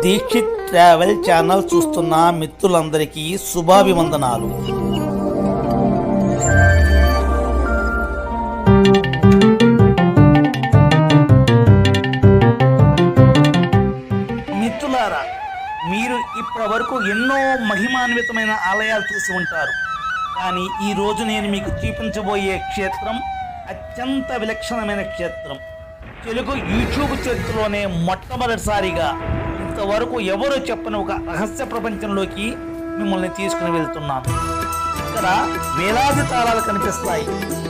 Dixit travel channel చూస్తున్న మిత్రులందరికీ శుభాభివందనాలు. మిత్రులారా, మీరు ఇప్పటి వరకు ఎన్నో మహిమాన్వితమైన ఆలయాలు చూసి ఉంటారు. కానీ ఈరోజు నేను మీకు చూపించబోయే క్షేత్రం అత్యంత విలక్షణమైన క్షేత్రం. తెలుగు యూట్యూబ్ చరిత్రలోనే మొట్టమొదటిసారిగా ఇంతవరకు ఎవరో చెప్పని ఒక రహస్య ప్రపంచంలోకి మిమ్మల్ని తీసుకుని వెళ్తున్నాను. ఇక్కడ వేలాది తాళాలు కనిపిస్తాయి,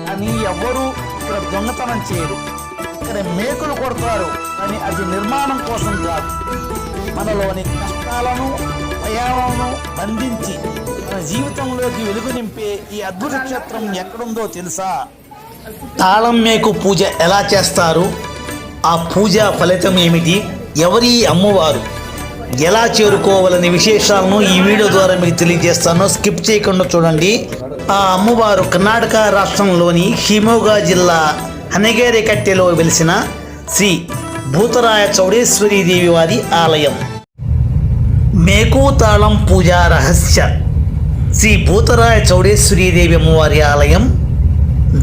కానీ ఎవరు ఇక్కడ దొంగతనం చేయరు. ఇక్కడ మేకులు కొడతారు, కానీ అది నిర్మాణం కోసం కాదు. మనలోని కష్టాలను భయాలను బంధించి మన జీవితంలోకి వెలుగు నింపే ఈ అద్భుత క్షేత్రం ఎక్కడుందో తెలుసా? తాళం మేకు పూజ ఎలా చేస్తారు, ఆ పూజ ఫలితం ఏమిటి, ఎవరి అమ్మవారు, ఎలా చేరుకోవాలనే విశేషాలను ఈ వీడియో ద్వారా మీకు తెలియజేస్తాను. స్కిప్ చేయకుండా చూడండి. ఆ అమ్మవారు కర్ణాటక రాష్ట్రంలోని షిమోగా జిల్లా హనగేరికట్టెలో వెలిసిన శ్రీ భూతరాయ చౌడేశ్వరీ దేవి వారి ఆలయం. మేకు తాళం పూజ రహస్య. శ్రీ భూతరాయ చౌడేశ్వరీ దేవి అమ్మవారి ఆలయం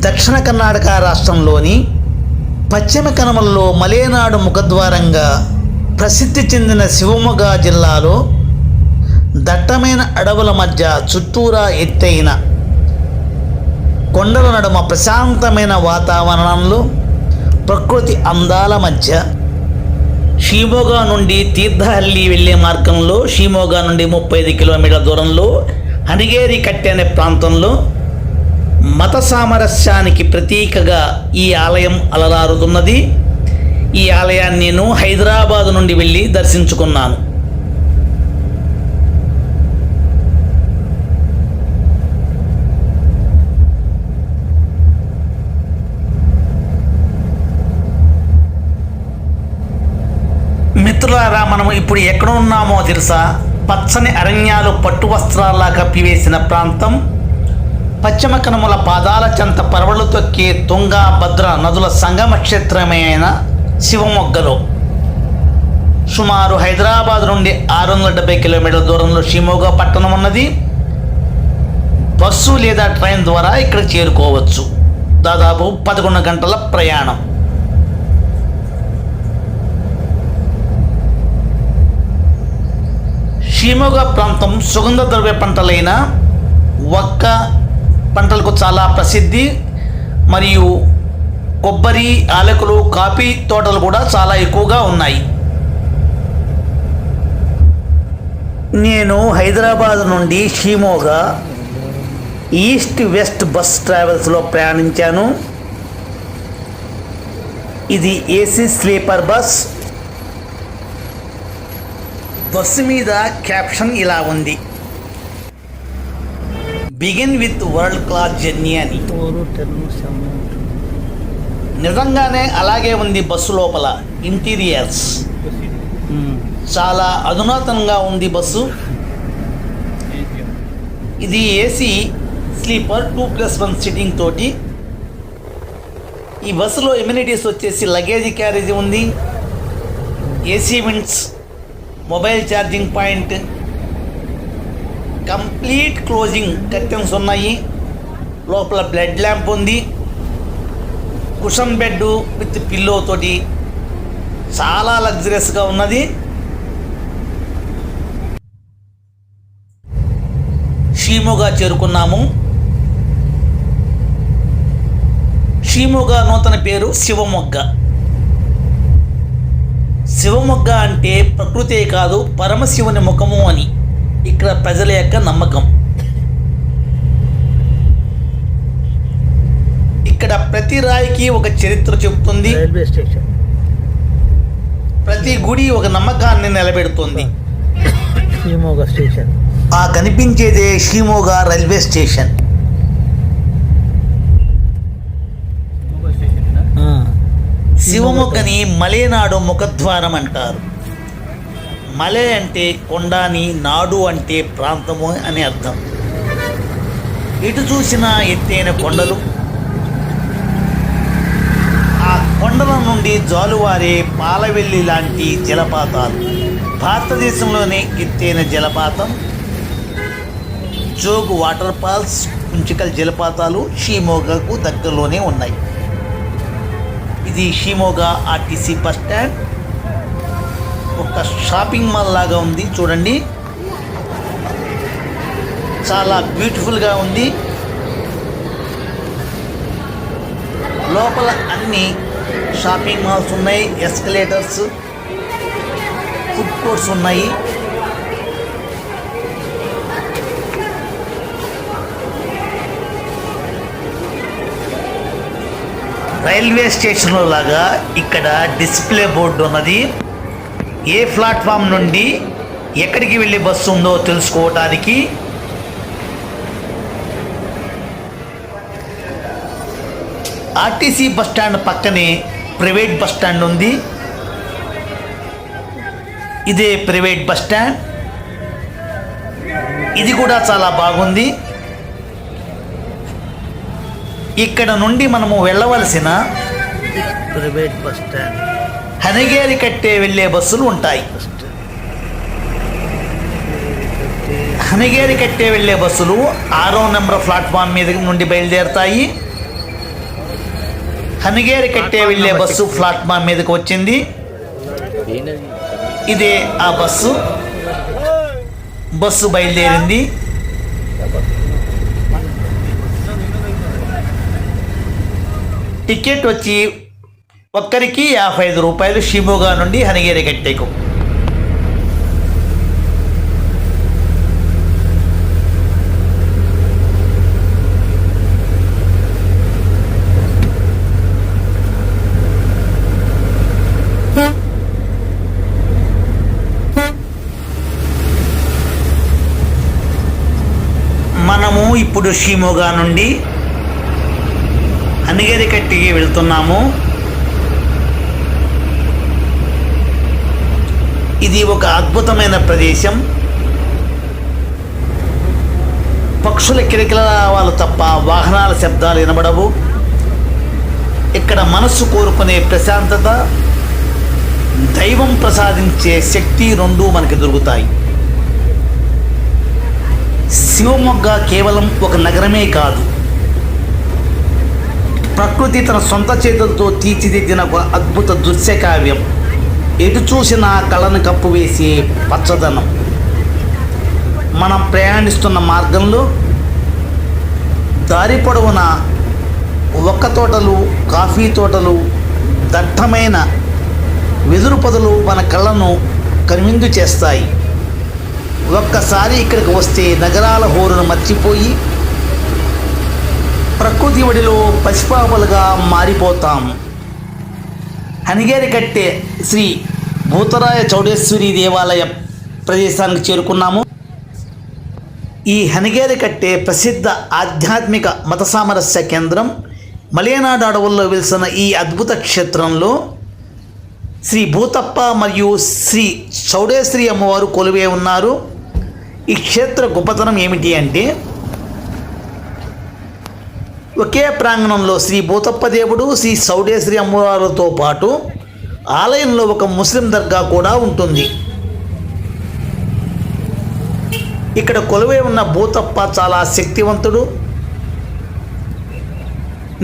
దక్షిణ కర్ణాటక రాష్ట్రంలోని పశ్చిమ కనుమలలో మలేనాడు ముఖద్వారంగా ప్రసిద్ధి చెందిన శివమొగ్గ జిల్లాలో దట్టమైన అడవుల మధ్య చుట్టూరా ఎత్తైన కొండల నడుమ ప్రశాంతమైన వాతావరణంలో ప్రకృతి అందాల మధ్య షిమోగా నుండి తీర్థహల్లి వెళ్ళే మార్గంలో షిమోగా నుండి 35 కిలోమీటర్ల దూరంలో హనగేరికట్టె అనే ప్రాంతంలో మత సామరస్యానికి ప్రతీకగా ఈ ఆలయం అలరారుతున్నది. ఈ ఆలయాన్ని నేను హైదరాబాద్ నుండి వెళ్ళి దర్శించుకున్నాను. మిత్రులారా, మనం ఇప్పుడు ఎక్కడ ఉన్నామో తెలుసా? పచ్చని అరణ్యాలు పట్టు వస్త్రాల్లా కప్పివేసిన ప్రాంతం, పశ్చిమ కనుమల పాదాల చెంత పరవళ్ళు తొక్కే తుంగ భద్ర నదుల సంగమ క్షేత్రమైన శివమొగ్గలో సుమారు హైదరాబాద్ నుండి 670 కిలోమీటర్ల దూరంలో షిమోగా పట్టణం ఉన్నది. బస్సు లేదా ట్రైన్ ద్వారా ఇక్కడ చేరుకోవచ్చు. దాదాపు 11 గంటల ప్రయాణం. షిమోగా ప్రాంతం సుగంధ ద్రవ్య పంటలైన వక్క పంటలకు చాలా ప్రసిద్ధి. మరియు కొబ్బరి, యాలకులు, కాఫీ తోటలు కూడా చాలా ఎక్కువగా ఉన్నాయి. నేను హైదరాబాద్ నుండి షిమోగా ఈస్ట్ వెస్ట్ బస్ ట్రావెల్స్లో ప్రయాణించాను. ఇది ఏసీ స్లీపర్ బస్. బస్సు మీద క్యాప్షన్ ఇలా ఉంది: begin with world class journey అని. నిజంగానే అలాగే ఉంది. బస్సు లోపల ఇంటీరియర్స్ చాలా అధునాతనంగా ఉంది బస్సు. ఇది ఏసీ స్లీపర్ 2+1 సిట్టింగ్ తోటి. ఈ బస్సులో ఎమ్యూనిటీస్ వచ్చేసి లగేజ్ క్యారేజీ ఉంది, AC winds, mobile charging point, complete closing curtains ఉన్నాయి. లోపల బ్లడ్ ల్యాంప్ ఉంది, కుషన్ బెడ్ విత్ పిల్లో తోటి చాలా లగ్జరియస్గా ఉన్నది. షిమోగా చేరుకున్నాము. షిమోగా నూతన పేరు శివమొగ్గ. శివమొగ్గ అంటే ప్రకృతే కాదు, పరమశివుని ముఖము అని ఇక్కడ ప్రజల యొక్క నమ్మకం. ఇక్కడ ప్రతి రాయికి ఒక చరిత్ర చెబుతుంది. Railway station. ప్రతి గుడి ఒక నమ్మకాన్ని నిలబెడుతుంది. షిమోగా స్టేషన్. ఆ కనిపించేదే షిమోగా రైల్వే స్టేషన్. శివమొగ్గని మలేనాడు ముఖద్వారం అంటారు. మలే అంటే కొండని, నాడు అంటే ప్రాంతము అని అర్థం. ఎటు చూసినా ఎత్తైన కొండలు, ఆ కొండల నుండి జాలువారే పాలవెల్లి లాంటి జలపాతాలు, భారతదేశంలోనే ఎత్తైన జలపాతం జోగు వాటర్ ఫాల్స్ కుంచికల్ జలపాతాలు షిమోగాకు దగ్గరలోనే ఉన్నాయి. ఇది షిమోగా ఆర్టీసీ బస్ స్టాండ్. ఒక షాపింగ్ మాల్ లాగా ఉంది చూడండి, చాలా బ్యూటిఫుల్గా ఉంది. లోపల అన్ని షాపింగ్ మాల్స్ ఉన్నాయి, ఎస్కలేటర్స్, ఫుడ్ కోర్ట్స్ ఉన్నాయి. రైల్వే స్టేషన్లో లాగా ఇక్కడ డిస్ప్లే బోర్డు ఉన్నది. ఏ ప్లాట్ఫామ్ నుండి ఎక్కడికి వెళ్ళే బస్సు ఉందో తెలుసుకోవడానికి. ఆర్టీసీ బస్ స్టాండ్ పక్కనే ప్రైవేట్ బస్ స్టాండ్ ఉంది. ఇదే ప్రైవేట్ బస్ స్టాండ్. ఇది కూడా చాలా బాగుంది. ఇక్కడ నుండి మనము వెళ్ళవలసిన ప్రైవేట్ బస్ స్టాండ్ హనగేరి కట్టే వెళ్ళే బస్సులు ఉంటాయి. హనగేరి కట్టే వెళ్ళే బస్సులు 6వ నెంబర్ ప్లాట్ఫామ్ మీద నుండి బయలుదేరుతాయి. హనగేరి కట్టే వెళ్ళే బస్సు ప్లాట్ఫామ్ మీదకి వచ్చింది. ఇదే ఆ బస్సు బయలుదేరింది. టికెట్ వచ్చి ఒక్కరికి 55 రూపాయలు షిమోగా నుండి హనగేరి కట్టేకు. మనము ఇప్పుడు షిమోగా నుండి హనగేరి కట్టికి వెళ్తున్నాము. ఇది ఒక అద్భుతమైన ప్రదేశం. పక్షుల కిలకిలరావాలు తప్ప వాహనాల శబ్దాలు వినబడవు. ఇక్కడ మనస్సు కోరుకునే ప్రశాంతత, దైవం ప్రసాదించే శక్తి రెండూ మనకి దొరుకుతాయి. శివమొగ్గ కేవలం ఒక నగరమే కాదు, ప్రకృతి తన సొంత చేతులతో తీర్చిదిద్దిన ఒక అద్భుత దృశ్య కావ్యం. ఎటు చూసిన కళ్ళను కప్పువేసే పచ్చదనం. మనం ప్రయాణిస్తున్న మార్గంలో దారి పొడవున ఒక్క తోటలు, కాఫీ తోటలు, దట్టమైన వెదురు పొదలు మన కళ్ళను కనువిందు చేస్తాయి. ఒక్కసారి ఇక్కడికి వస్తే నగరాల హోరును మర్చిపోయి ప్రకృతి ఒడిలో పసిపాపలుగా మారిపోతాం. హనగేరి కట్టే శ్రీ భూతరాయ చౌడేశ్వరి దేవాలయ ప్రదేశానికి చేరుకున్నాము. ఈ హనగేరి కట్టే ప్రసిద్ధ ఆధ్యాత్మిక మత సామరస్య కేంద్రం. మలేనాడు అడవుల్లో వెలిసిన ఈ అద్భుత క్షేత్రంలో శ్రీ భూతప్ప మరియు శ్రీ చౌడేశ్వరి అమ్మవారు కొలువే ఉన్నారు. ఈ క్షేత్ర గొప్పతనం ఏమిటి అంటే, ఒకే ప్రాంగణంలో శ్రీ భూతప్ప దేవుడు, శ్రీ చౌడేశ్వరి అమ్మవారితో పాటు ఆలయంలో ఒక ముస్లిం దర్గా కూడా ఉంటుంది. ఇక్కడ కొలువై ఉన్న భూతప్ప చాలా శక్తివంతుడు.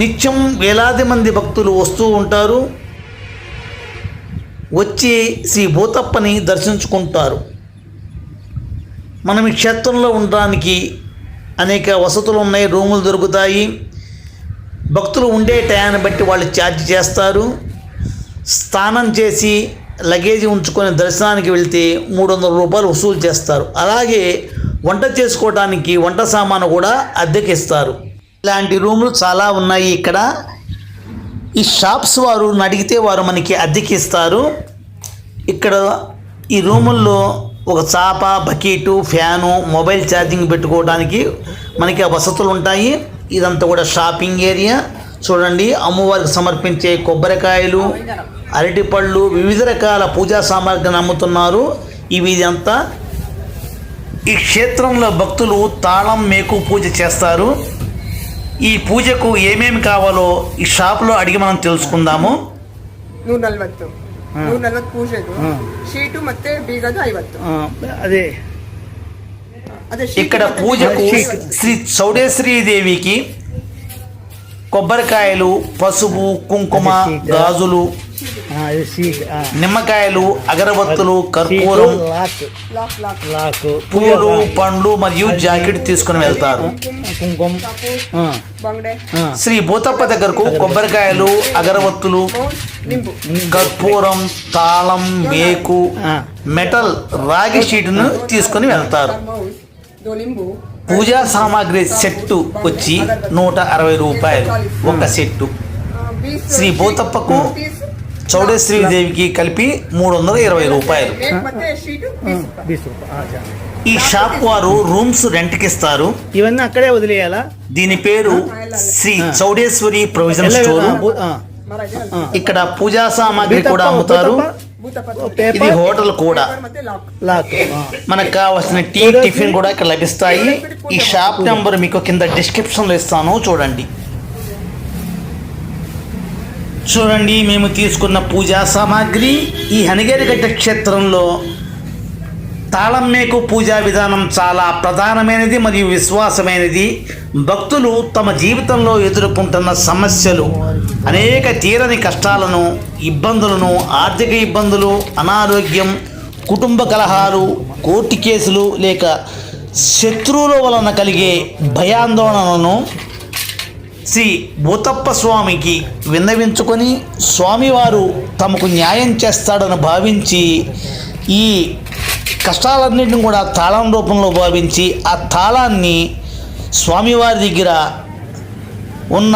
నిత్యం వేలాది మంది భక్తులు వస్తూ ఉంటారు. వచ్చి శ్రీ భూతప్పని దర్శించుకుంటారు. మనం ఈ క్షేత్రంలో ఉండడానికి అనేక వసతులు ఉన్నాయి, రూములు దొరుకుతాయి. భక్తులు ఉండే టయాన్ని బట్టి వాళ్ళు ఛార్జ్ చేస్తారు. స్నానం చేసి లగేజీ ఉంచుకొని దర్శనానికి వెళ్తే 300 రూపాయలు వసూలు చేస్తారు. అలాగే వంట చేసుకోవడానికి వంట సామాను కూడా అద్దెకిస్తారు. ఇలాంటి రూములు చాలా ఉన్నాయి ఇక్కడ. ఈ షాప్స్ వారు అడిగితే వారు మనకి అద్దెకిస్తారు. ఇక్కడ ఈ రూముల్లో ఒక చాప, బకెటు, ఫ్యాను, మొబైల్ ఛార్జింగ్ పెట్టుకోవడానికి మనకి వసతులు ఉంటాయి. ఇదంతా కూడా షాపింగ్ ఏరియా. చూడండి, అమ్మవారికి సమర్పించే కొబ్బరికాయలు, అరటిపళ్ళు, వివిధ రకాల పూజా సామాగ్రిని అమ్ముతున్నారు. ఇదంతా ఈ క్షేత్రంలో భక్తులు తాళం మేకు పూజ చేస్తారు. ఈ పూజకు ఏమేమి కావాలో ఈ షాప్లో అడిగి మనం తెలుసుకుందాము. 140 ಪೂಜೆದು ಶೀಟು ಮತ್ತೆ ಬೀಗದು 50. అదే ಅದೇ sheet ఇక్కడ ಮತ್ತೆ పూజకు ಬೀಗದು 50. శ్రీ చౌడేశ్వరీ దేవికి కొబ్బరికాయలు, పసుపు, కుంకుమ, గాజులు, అది సీట్ నిమ్మకాయలు, అగరబత్తులు, కర్పూరం, లాక్ లాక్ లాక్ పూలు, పండ్లు మరియు జాకెట్ తీసుకుని వెళ్తారు. కుంకుమ ಬಂಗಡೆ శ్రీ భూతప్ప దగ్గరకు కొబ్బరికాయలు, అగరబత్తులు, ನಿಂಬು కర్పూరం, తాళం, మేకు, మెటల్ రాగి షీటును తీసుకుని వెళ్తారు. దో నింబు పూజా సామాగ్రి సెట్టు వచ్చి 160 రూపాయలు ఒక సెట్టు. శ్రీ భూతప్పకు, చౌడేశ్వరి దేవికి కలిపి 320 రూపాయలు. ಮತ್ತೆ ಶೀಟು 20 రూపాయలు. ఈ షాప్ వారు రూమ్స్ రెంట్కి ఇస్తారు. ఇవన్నీ అక్కడే వదిలేయాలా? దీని పేరు శ్రీ చౌడేశ్వరి ప్రొవిజన్ స్టోర్. ಮರ ಇದೆ ఇక్కడ పూజా సామాగ్రి కూడా అమ్ముతారు. ఇది హోటల్ కూడా. ಮತ್ತೆ ಲಾಕ್ లాక్ మనకు కావాల్సిన టీ, టిఫిన్ కూడా ఇక్కడ లభిస్తాయి. ఈ షాప్ నెంబర్ మీకు కింద డిస్క్రిప్షన్లో ఇస్తాను, చూడండి. చూడండి, మేము తీసుకున్న పూజా సామాగ్రి. ఈ హనిగేరిగడ్డ క్షేత్రంలో తాళం మేకు పూజా విధానం చాలా ప్రధానమైనది మరియు విశ్వాసమైనది. భక్తులు తమ జీవితంలో ఎదుర్కొంటున్న సమస్యలు, అనేక తీరని కష్టాలను, ఇబ్బందులను, ఆర్థిక ఇబ్బందులు, అనారోగ్యం, కుటుంబ కలహాలు, కోర్టు కేసులు లేక శత్రువుల వలన కలిగే భయాందోళనలను శ్రీ భూతప్ప స్వామికి విన్నవించుకొని స్వామివారు తమకు న్యాయం చేస్తాడని భావించి ఈ కష్టాలన్నింటిని కూడా తాళం రూపంలో భావించి ఆ తాళాన్ని స్వామివారి దగ్గర ఉన్న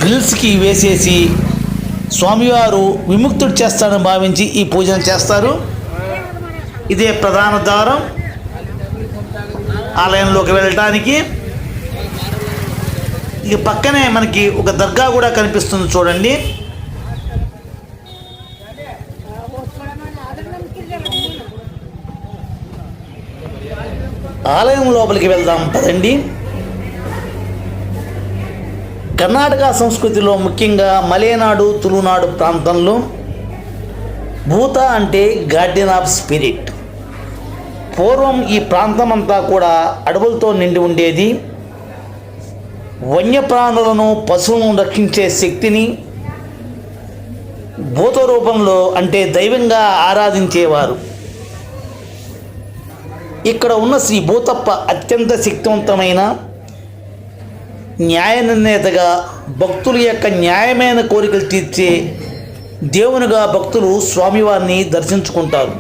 గ్రిల్స్కి వేసేసి స్వామివారు విముక్తుడు చేస్తాడని భావించి ఈ పూజను చేస్తారు. ఇదే ప్రధాన ద్వారం ఆలయంలోకి వెళ్ళటానికి. ఇక పక్కనే మనకి ఒక దర్గా కూడా కనిపిస్తుంది, చూడండి. ఆలయం లోపలికి వెళ్దాం పదండి. కర్ణాటక సంస్కృతిలో ముఖ్యంగా మలేనాడు, తులునాడు ప్రాంతంలో భూత అంటే గార్డియన్ ఆఫ్ స్పిరిట్. పూర్వం ఈ ప్రాంతం అంతా కూడా అడవులతో నిండి ఉండేది. వన్యప్రాణులను, పశువులను రక్షించే శక్తిని భూత రూపంలో అంటే దైవంగా ఆరాధించేవారు. ఇక్కడ ఉన్న శ్రీ భూతప్ప అత్యంత శక్తివంతమైన న్యాయ నిర్ణేతగా, భక్తుల యొక్క న్యాయమైన కోరికలు తీర్చే దేవునిగా భక్తులు స్వామివారిని దర్శించుకుంటారు.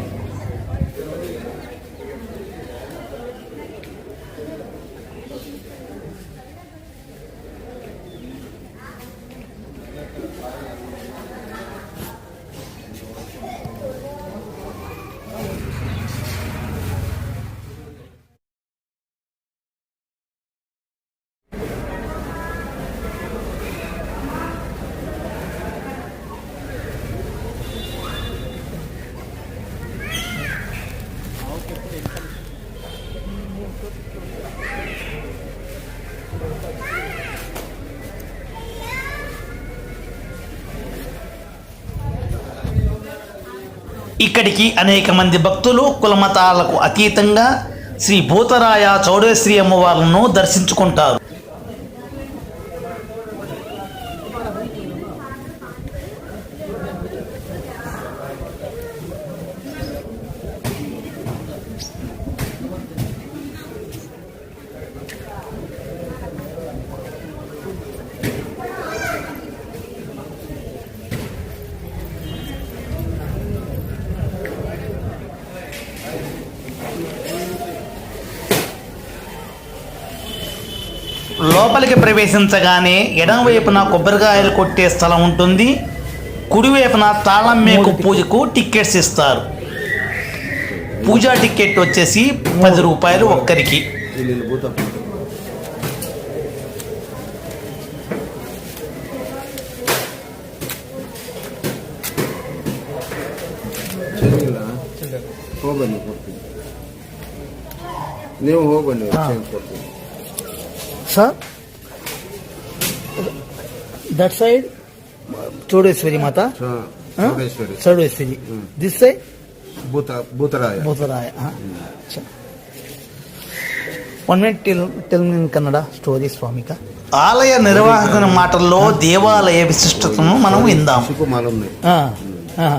ఇక్కడికి అనేక మంది భక్తులు కులమతాలకు అతీతంగా శ్రీ భూతరాయ చౌడేశ్వరి అమ్మవార్లను దర్శించుకుంటారు. లోపలికి ప్రవేశించగానే ఎడమవైపున కొబ్బరికాయలు కొట్టే స్థలం ఉంటుంది. కుడివైపున తాళం మేకు పూజకు టికెట్స్ ఇస్తారు. పూజా టికెట్ వచ్చేసి 10 రూపాయలు ఒక్కరికి. ನೀವು ಹೋಗ್ಬನ್ನಿ ಚೇಂಜ್ ಕೊಡ್ತೀನಿ sir. That side Chowdeshwari Mata. Chaudeshwari Chaudeshwari this से भूतराय भूतराय. अच्छा. 1 minute tell me in Kannada story Swami ka. ఆలయ నిర్వాహకుని మాటల్లో దేవాలయ విశిష్టతను మనం విందాం. किसी को मालूम नहीं. हाँ.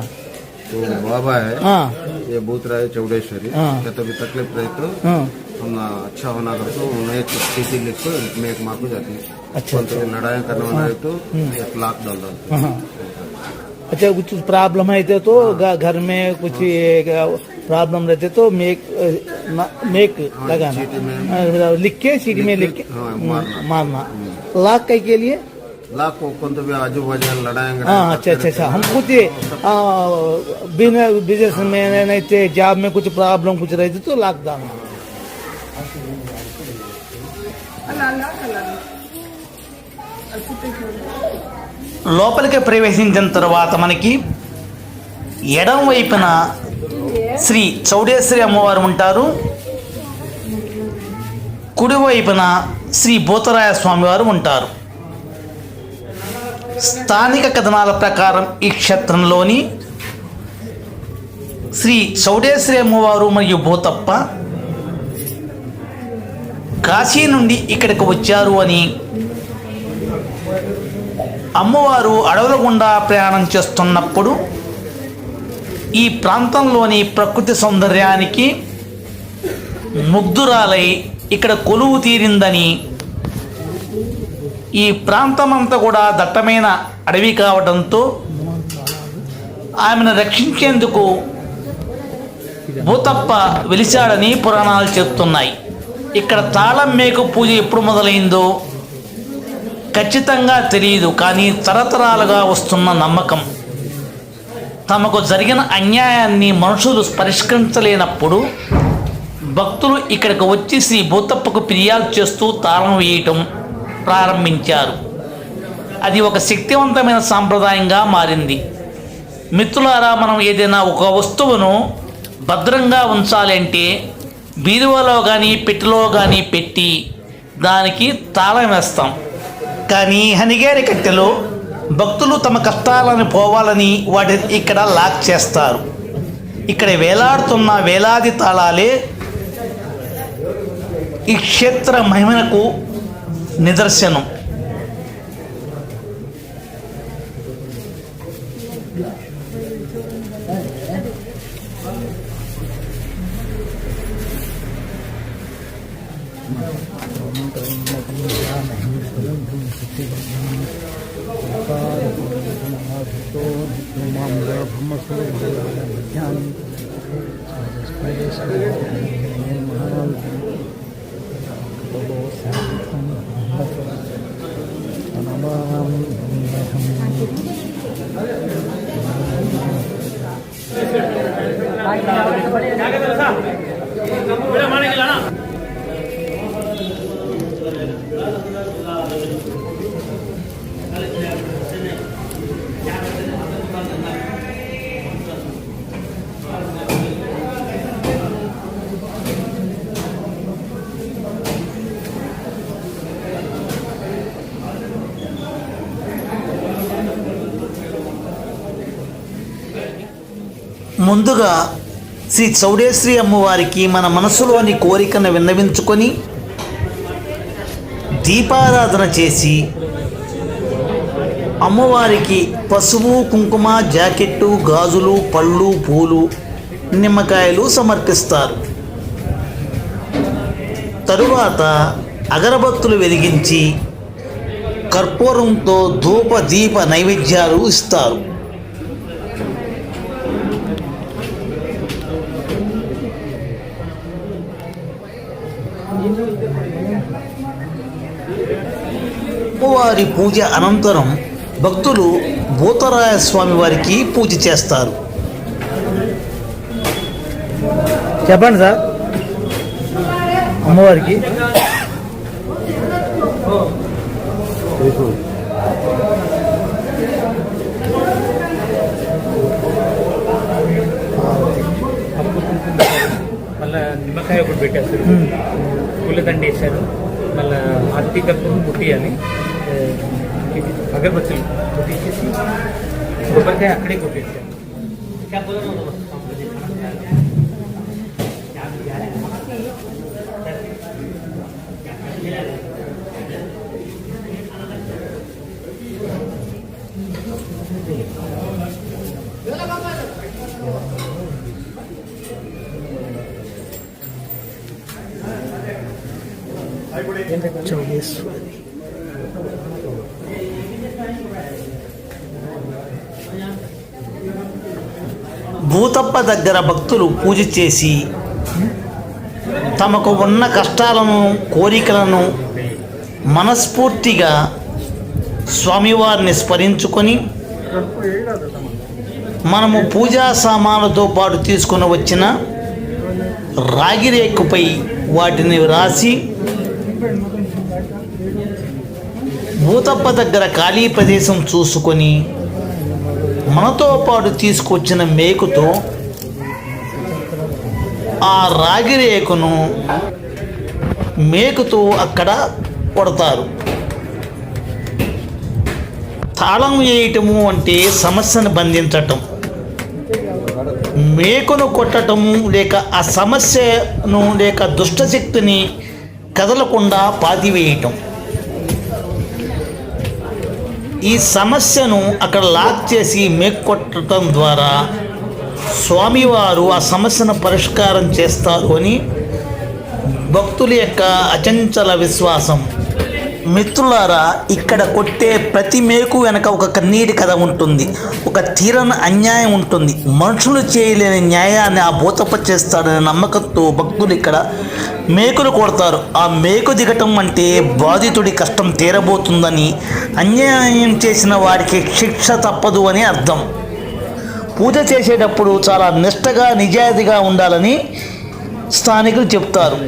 तो बाबा है हाँ. ये भूतराय चौडेश्वरी. हाँ. क्या तो भी तकलीफ रही तो हम अच्छा होना कर तो उन्हें चीटी लिख को में एक मार्क हो जाती है. अच्छा. तो लड़ाई करने वाला है तो 1 लाख डाल दो. अच्छा कुछ प्रॉब्लम है तो घर में कुछ प्रॉब्लम रहते तो मेक लगाना चीटी में लिख के सीटी में लिख के मारना. लाख के लिए लाख को कौन तो भी आजू बाजू लड़ाएंगे. हाँ. अच्छा हम कुछ बिजनेस में नहीं थे जॉब में कुछ प्रॉब्लम कुछ रहती तो लाख डालना. లోపలికి ప్రవేశించిన తర్వాత మనకి ఎడం వైపున శ్రీ చౌడేశ్వరి అమ్మవారు ఉంటారు. కుడివైపున శ్రీ భూతరాయ స్వామివారు ఉంటారు. స్థానిక కథనాల ప్రకారం ఈ క్షేత్రంలోని శ్రీ చౌడేశ్వరి అమ్మవారు మరియు భూతప్ప కాశీ నుండి ఇక్కడికి వచ్చారు అని, అమ్మవారు అడవుల గుండా ప్రయాణం చేస్తున్నప్పుడు ఈ ప్రాంతంలోని ప్రకృతి సౌందర్యానికి ముగ్ధురాలై ఇక్కడ కొలువు తీరిందని, ఈ ప్రాంతమంతా కూడా దట్టమైన అడవి కావడంతో ఆమెను రక్షించేందుకు భూతప్ప వెలిశాడని పురాణాలు చెప్తున్నాయి. ఇక్కడ తాళం మేకు పూజ ఎప్పుడు మొదలైందో ఖచ్చితంగా తెలియదు, కానీ తరతరాలుగా వస్తున్న నమ్మకం. తమకు జరిగిన అన్యాయాన్ని మనుషులు పరిష్కరించలేనప్పుడు భక్తులు ఇక్కడికి వచ్చి శ్రీ భూతప్పకు ఫిర్యాదు చేస్తూ తాళం వేయటం ప్రారంభించారు. అది ఒక శక్తివంతమైన సాంప్రదాయంగా మారింది. మిత్రులారా, మనం ఏదైనా ఒక వస్తువును భద్రంగా ఉంచాలంటే బీరువాలో కానీ పెట్టెలో కానీ పెట్టి దానికి తాళం వేస్తాం. కానీ హనిగేరి కట్టెలో భక్తులు తమ కష్టాలను పోవాలని వాటిని ఇక్కడ లాక్ చేస్తారు. ఇక్కడ వేలాడుతున్న వేలాది తాళాలే ఈ క్షేత్ర మహిమకు నిదర్శనం. ముందుగా శ్రీ చౌడేశ్వరి అమ్మవారికి మన మనసులోని కోరికను విన్నవించుకొని దీపారాధన చేసి అమ్మవారికి పసుపు కుంకుమ జాకెట్టు గాజులు పళ్ళు పూలు నిమ్మకాయలు సమర్పిస్తారు. తరువాత అగరబత్తులు వెలిగించి కర్పూరంతో ధూప దీప నైవేద్యాలు ఇస్తారు. అమ్మవారి పూజ అనంతరం భక్తులు భూతరాయ స్వామి వారికి పూజ చేస్తారు. చెప్పండి సార్. అమ్మవారికి మళ్ళీ నిమ్మకాయ ఒకటి పెట్టేస్తారు, పూలదండ వేశారు, మళ్ళీ అట్టి కప్పులు ముట్టియాలి, అగరబత్తులు ముట్టించేసి కొబ్బరికాయ అక్కడే కొట్టేసాను. చౌడేశ్వరి. భూతప్ప దగ్గర భక్తులు పూజ చేసి తమకు ఉన్న కష్టాలను కోరికలను మనస్ఫూర్తిగా స్వామివారిని స్మరించుకొని మనము పూజా సామాన్లతో పాటు తీసుకుని వచ్చిన రాగి రేకుపై వాటిని రాసి భూతప్ప దగ్గర ఖాళీ ప్రదేశం చూసుకొని మనతో పాటు తీసుకొచ్చిన మేకుతో ఆ రాగి రేకును మేకుతో అక్కడ కొడతారు. తాళం వేయటము అంటే సమస్యను బంధించటం, మేకును కొట్టటము లేక ఆ సమస్యను లేక దుష్టశక్తిని కదలకుండా పాతివేయటం. ఈ సమస్యను అక్కడ లాక్ చేసి మేకు కొట్టడం ద్వారా స్వామివారు ఆ సమస్యను పరిష్కారం చేస్తారు అని భక్తుల యొక్క అచంచల విశ్వాసం. మిత్రులారా, ఇక్కడ కొట్టే ప్రతి మేకు వెనక ఒక కన్నీటి కథ ఉంటుంది, ఒక తీరని అన్యాయం ఉంటుంది. మనుషులు చేయలేని న్యాయాన్ని ఆ భూతప్ప చేస్తాడనే నమ్మకంతో భక్తులు ఇక్కడ మేకులు కొడతారు. ఆ మేకు దిగటం అంటే బాధితుడి కష్టం తీరబోతుందని, అన్యాయం చేసిన వారికి శిక్ష తప్పదు అని అర్థం. పూజ చేసేటప్పుడు చాలా నిష్టగా నిజాయితీగా ఉండాలని స్థానికులు చెప్తారు.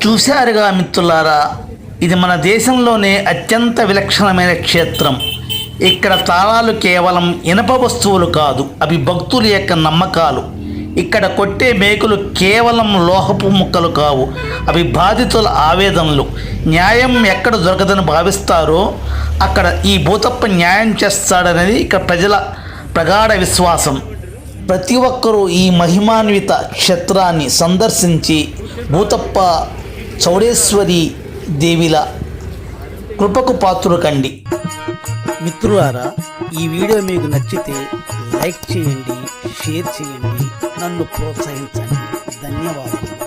చూశారుగా మిత్రులారా, ఇది మన దేశంలోనే అత్యంత విలక్షణమైన క్షేత్రం. ఇక్కడ తాళాలు కేవలం ఇనప వస్తువులు కాదు, అవి భక్తుల యొక్క నమ్మకాలు. ఇక్కడ కొట్టే మేకులు కేవలం లోహపు ముక్కలు కావు, అవి బాధితుల ఆవేదనలు. న్యాయం ఎక్కడ దొరకదని భావిస్తారో అక్కడ ఈ భూతప్ప న్యాయం చేస్తాడనేది ఇక్కడ ప్రజల ప్రగాఢ విశ్వాసం. ప్రతి ఒక్కరూ ఈ మహిమాన్విత క్షేత్రాన్ని సందర్శించి భూతప్ప చౌడేశ్వరి దేవిల కృపకు పాత్రులు కండి. మిత్రులారా, ఈ వీడియో మీకు నచ్చితే లైక్ చేయండి, షేర్ చేయండి, నన్ను ప్రోత్సహించండి. ధన్యవాదాలు.